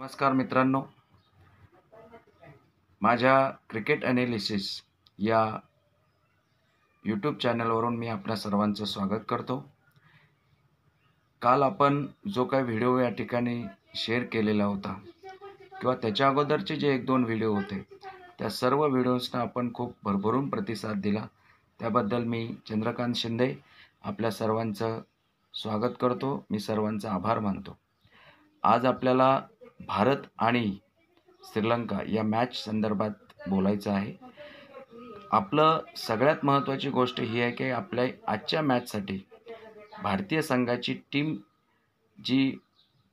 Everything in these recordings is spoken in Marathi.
नमस्कार मित्रांनो, माझ्या क्रिकेट ॲनालिसिस या यूट्यूब चॅनलवरून मी आपल्या सर्वांचं स्वागत करतो. काल आपण जो काही व्हिडिओ या ठिकाणी शेअर केलेला होता किंवा त्याच्या अगोदरचे जे 1-2 व्हिडिओ होते, त्या सर्व व्हिडिओजना आपण खूप भरभरून प्रतिसाद दिला. त्याबद्दल मी चंद्रकांत शिंदे आपल्या सर्वांचं स्वागत करतो. मी सर्वांचा आभार मानतो. आज आपल्याला भारत आणि श्रीलंका या मॅच संदर्भात बोलायचं आहे. आपलं सगळ्यात महत्त्वाची गोष्ट ही आहे की आपल्या आजच्या मॅचसाठी भारतीय संघाची टीम जी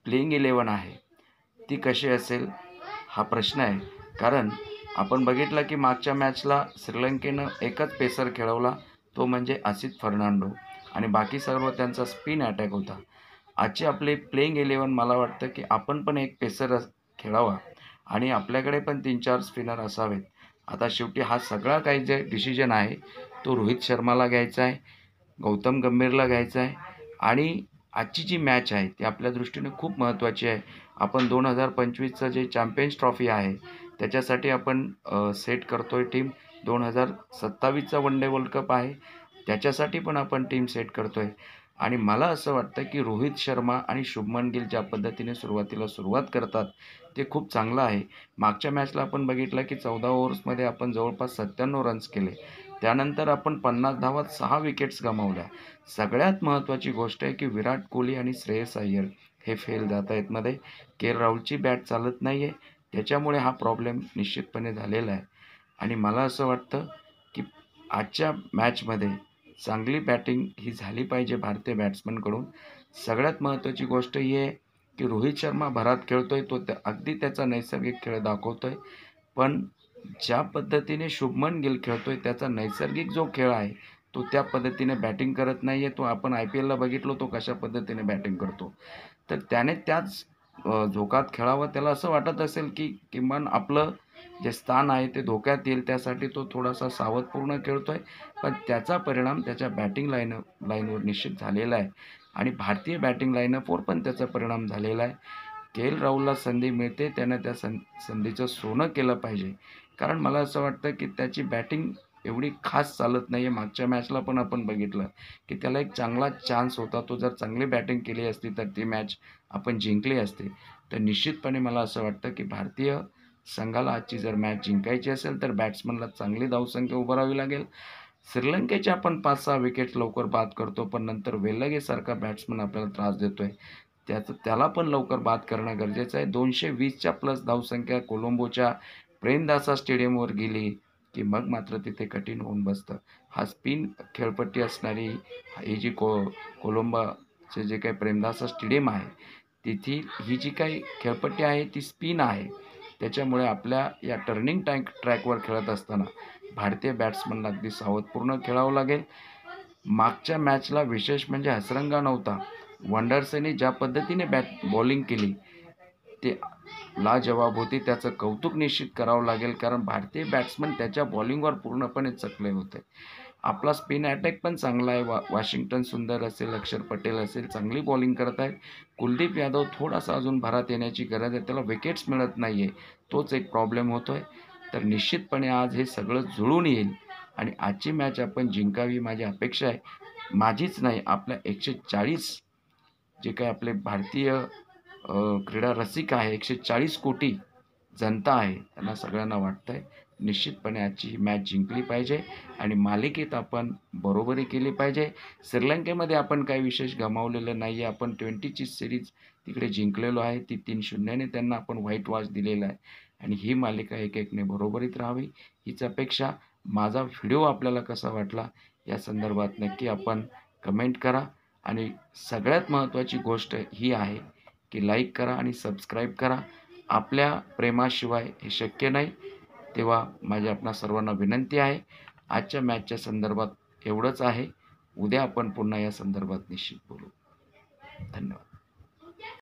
प्लेइंग 11 आहे ती कशी असेल हा प्रश्न आहे. कारण आपण बघितलं की मागच्या मॅचला श्रीलंकेनं एकच पेसर खेळवला, तो म्हणजे आसिफ फर्नांडो, आणि बाकी सर्व त्यांचा स्पिन अटॅक होता. आजची आपली प्लेइंग 11 मला वाटतं की आपण पण एक पेसर खेळावा आणि आपल्याकडे पण 3-4 स्पिनर असावेत. आता शेवटी हा सगळा काही जे डिसिजन आहे तो रोहित शर्माला घ्यायचा आहे, गौतम गंभीरला घ्यायचा आहे. आणि आजची जी मॅच आहे ती आपल्या दृष्टीने खूप महत्त्वाची आहे. आपण 2025चं जे चॅम्पियन्स ट्रॉफी आहे त्याच्यासाठी आपण सेट करतोय टीम. 2027चा वन डे वर्ल्ड कप आहे त्याच्यासाठी पण आपण टीम सेट करतोय. आणि मला असं वाटतं की रोहित शर्मा आणि शुभमन गिल ज्या पद्धतीने सुरुवातीला सुरुवात करतात ते खूप चांगलं आहे. मागच्या मॅचला आपण बघितलं की 14 ओव्हर्समध्ये आपण जवळपास 97 रन्स केले. त्यानंतर आपण 50 धावात 6 विकेट्स गमावल्या. सगळ्यात महत्त्वाची गोष्ट आहे की विराट कोहली आणि श्रेयस अय्यर हे फेल जात आहेत मध्ये. राहुलची बॅट चालत नाही आहे, त्याच्यामुळे हा प्रॉब्लेम निश्चितपणे झालेला आहे. आणि मला असं वाटतं की आजच्या मॅचमध्ये चांगली बॅटिंग ही झाली पाहिजे भारतीय बॅट्समनकडून. सगळ्यात महत्त्वाची गोष्ट ही आहे की रोहित शर्मा भरात खेळतोय, तो अगदी त्याचा नैसर्गिक खेळ दाखवतोय. पण ज्या पद्धतीने शुभमन गिल खेळतोय त्याचा नैसर्गिक जो खेळ आहे तो त्या पद्धतीने बॅटिंग करत नाही आहे. तो आपण IPLला बघितलो तो कशा पद्धतीने बॅटिंग करतो. तर त्याने त्याच झोकात खेळावं. त्याला असं वाटत असेल की किमान आपलं जे स्थान आहे ते धोक्यात येईल, त्यासाठी तो थोडासा सावधपूर्ण खेळतोय. पण त्याचा परिणाम त्याच्या बॅटिंग लाईनवर निश्चित झालेला आहे आणि भारतीय बॅटिंग लाईनअपवर पण त्याचा परिणाम झालेला आहे. राहुलला संधी मिळते, त्यानं त्या संधीचं सोनं केलं पाहिजे. कारण मला असं वाटतं की त्याची बॅटिंग एवढी खास चालत नाही आहे. मागच्या मॅचला पण आपण बघितलं की त्याला एक चांगला चान्स होता. तो जर चांगली बॅटिंग केली असती तर ती मॅच आपण जिंकली असती. तर निश्चितपणे मला असं वाटतं की भारतीय संघाला आजची जर मॅच जिंकायची असेल तर बॅट्समनला चांगली धावसंख्या उभारावी लागेल. श्रीलंकेचे आपण 5-6 विकेट्स लवकर बाद करतो, पण नंतर वेलगेसारखा बॅट्समन आपल्याला त्रास देतोय. त्याला पण लवकर बाद करणं गरजेचं आहे. 220च्या प्लस धावसंख्या कोलंबोच्या प्रेमदासा स्टेडियमवर गेली की मग मात्र तिथे कठीण होऊन बसतं. हा स्पिन खेळपट्टी असणारी ही जी कोलंबोचे जे काही प्रेमदासा स्टेडियम आहे तिथे ही जी काही खेळपट्टी आहे ती स्पिन आहे. त्याच्यामुळे आपल्या या टर्निंग ट्रॅकवर खेळत असताना भारतीय बॅट्समनला अगदी सावधपूर्ण खेळावं लागेल. मागच्या मॅचला विशेष म्हणजे हसरंगा नव्हता. वंडरसनने ज्या पद्धतीने बॉलिंग केली ते लाजवाब होती. त्याचं कौतुक निश्चित करावं लागेल, कारण भारतीय बॅट्समन त्याच्या बॉलिंगवर पूर्णपणे चकले होते. आपला स्पिन अटॅक पण चांगला आहे. वॉशिंग्टन सुंदर असेल, अक्षर पटेल असेल, चांगली बॉलिंग करत आहेत. कुलदीप यादव थोडासा अजून भरात येण्याची गरज आहे, त्याला विकेट्स मिळत नाही आहे, तोच एक प्रॉब्लेम होतो आहे. तर निश्चितपणे आज हे सगळं जुळून येईल आणि आजची मॅच आपण जिंकावी माझी अपेक्षा आहे. माझीच नाही, आपल्या 140 जे काही आपले भारतीय क्रीडा रसिक आहे, 140 कोटी जनता आहे, त्यांना सगळ्यांना वाटतंय निश्चितपणे आजची ही मॅच जिंकली पाहिजे आणि मालिकेत आपण बरोबरी केली पाहिजे. श्रीलंकेमध्ये आपण काही विशेष गमावलेलं नाही आहे. आपण 20ची सिरीज तिकडे जिंकलेलो आहे. ती 3-0ने त्यांना आपण व्हाईट वॉश दिलेला आहे आणि ही मालिका 1-1ने बरोबरीत राहावी हीच अपेक्षा. माझा व्हिडिओ आपल्याला कसा वाटला या संदर्भात नक्की आपण कमेंट करा आणि सगळ्यात महत्त्वाची गोष्ट ही आहे की लाईक करा आणि सबस्क्राईब करा. आपल्या प्रेमाशिवाय हे शक्य नाही. तेव्हा माझी आपणा सर्वांना विनंती आहे, आजच्या मॅचच्या संदर्भात एवढंच आहे. उद्या आपण पुन्हा या संदर्भात निश्चित बोलू. धन्यवाद.